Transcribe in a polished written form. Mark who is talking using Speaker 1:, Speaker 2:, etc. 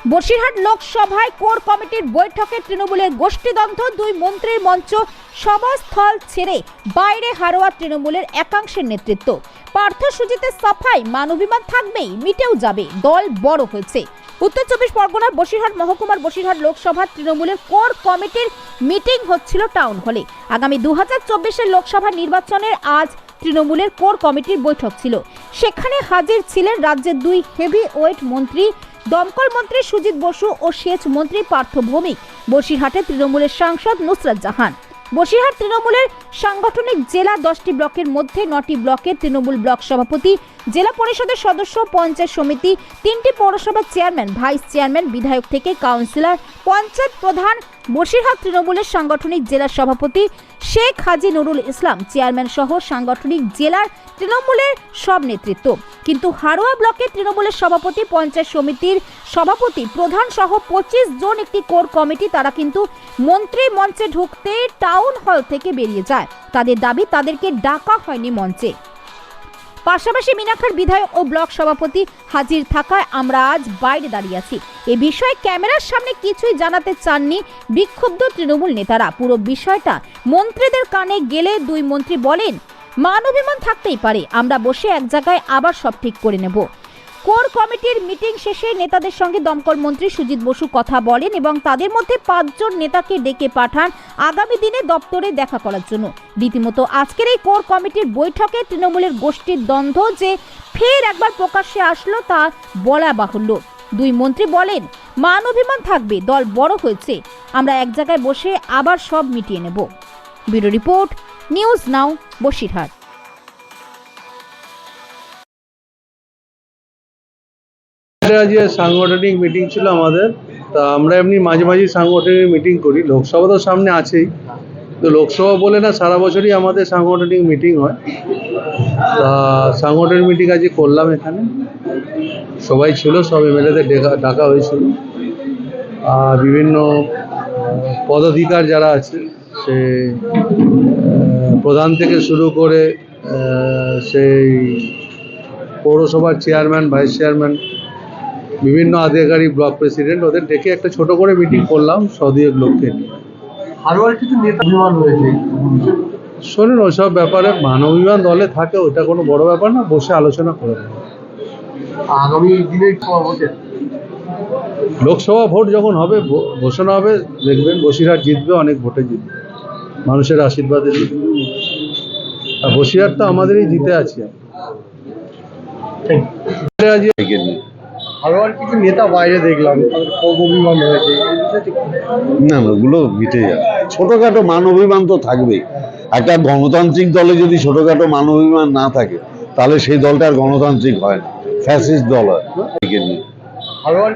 Speaker 1: বসিরহাট লোকসভায় কোর কমিটির বৈঠকে তৃণমূলের গোষ্ঠীদ্বন্দ্ব, দুই মন্ত্রীর মঞ্চ সভাস্থল ছেড়ে বাইরে হারোয়া তৃণমূলের একাংশের নেতৃত্ব। পার্থ সুজিতের সাফাই, মানবিমান থাকবেই, মিটেও যাবে, দল বড় হয়েছে। উত্তর 24 পরগনার বসিরহাট মহকুমার বসিরহাট লোকসভার তৃণমূলের কোর কমিটির মিটিং হচ্ছিল টাউন হলে। আগামী 2024 লোকসভা নির্বাচনের আজ তৃণমূলের কোর কমিটির বৈঠক ছিল। সেখানে হাজির ছিলেন রাজ্যের দুই হেভি ওয়েট মন্ত্রী, দমকল মন্ত্রী সুজিত বসু ও সেচ মন্ত্রী পার্থ ভৌমিক, বসিরহাটে তৃণমূলের সাংসদ নুসরাত জাহান। বসিরহাট তৃণমূলের সাংগঠনিক জেলা 10টি ব্লকের মধ্যে 9টি ব্লকের তৃণমূল ব্লক সভাপতি, জেলা পরিষদের সদস্য, পঞ্চায়েত সমিতি, 3টি পৌরসভার চেয়ারম্যান, ভাইস চেয়ারম্যান, বিধায়ক থেকে কাউন্সিলর, পঞ্চায়েত প্রধান। বসিরহাট তৃণমূলের সাংগঠনিক জেলা সভাপতি শেখ হাজি নুরুল ইসলাম চেয়ারম্যান সহ সাংগঠনিক জেলার তৃণমূলের সব নেতৃত্ব। কিন্তু হারোয়া ব্লকের তৃণমূলের সভাপতি, পঞ্চায়েত সমিতির সভাপতি, প্রধান সহ 25 জন একটি কোর কমিটি, তারা কিন্তু মন্ত্রী মঞ্চে ঢুকতে টাউন হল থেকে বেরিয়ে যায়। তাদের দাবি, তাদেরকে ডাকা হয়নি মঞ্চে। পাশাপাশি মিনাখার বিধায়ক ও ব্লক সভাপতি হাজির থাকায় আমরা আজ বাইরে দাঁড়িয়ে আছি। এ বিষয়ে ক্যামেরার সামনে কিছুই জানাতে চাননি বিক্ষুব্ধ তৃণমূল নেতারা। পুরো বিষয়টা মন্ত্রীদের কানে গেলে দুই মন্ত্রী বলেন, মানবিমান থাকতেই পারে, আমরা বসে এক জায়গায় আবার সব ঠিক করে নেব। কোর কমিটির মিটিং শেষে নেতাদের সঙ্গে দমকল মন্ত্রী সুজিত বসু কথা বলেন এবং তাদের মধ্যে 5 জন নেতাকে ডেকে পাঠান আগামী দিনে দপ্তরে দেখা করার জন্য। রীতিমতো আজকের এই কোর কমিটির বৈঠকে তৃণমূলের গোষ্ঠীর দ্বন্দ্ব যে ফের একবার প্রকাশ্যে আসলো তা বলা বাহুল্য। দুই মন্ত্রী বলেন, মানবিমান থাকবে, দল বড় হয়েছে, আমরা এক জায়গায় বসে আবার সব মিটিয়ে নেব। Bureau report, news now, Basirhat.
Speaker 2: যে সাংগঠনিক মিটিং ছিল আমাদের, তা আমরা এমনি মাঝে মাঝে সাংগঠনিক মিটিং করি। লোকসভা তো সামনে আছেই, তো লোকসভা বলে না, সারা বছরই আমাদের সাংগঠনিক মিটিং হয়। তা সাংগঠনিক মিটিং আজকে করলাম, এখানে সবাই ছিল, সব এমএলএদের ডাকা হয়েছিল। আর বিভিন্ন পদাধিকার যারা আছে, সে প্রধান থেকে শুরু করে সেই পৌরসভার চেয়ারম্যান, ভাইস চেয়ারম্যান, বিভিন্ন আধিকারিক, ব্লক প্রেসিডেন্ট, ওদের ডেকে একটা ছোট করে মিটিং করলাম 100 লোককে নিয়ে।
Speaker 3: আরও কিছু নেতা অভিমান হয়েছে,
Speaker 2: শোনেন, ওইসব ব্যাপারে মানবিমান দলে থাকে, ওটা কোনো বড় ব্যাপার না, বসে আলোচনা করে নেব।
Speaker 3: আগামী দিনের
Speaker 2: লোকসভা ভোট যখন হবে, ঘোষণা হবে, দেখবেন বসিরহাট জিতবে, অনেক ভোটে জিতবে, মানুষের আশীর্বাদে জিতবে। আর বসিরহাট তো আমাদেরই জিতে আছে।
Speaker 3: আরও কিছু নেতা বাইরে দেখলাম, খুব অভিমান হয়েছে,
Speaker 4: না, ওগুলো মিটে যাবে। ছোটখাটো মানবিমান তো থাকবেই। একটা গণতান্ত্রিক দলে যদি ছোটখাটো মানবিমান না থাকে, তাহলে সেই দলটা আর গণতান্ত্রিক হয় না, ফ্যাসিস্ট দল হয়।
Speaker 3: আরও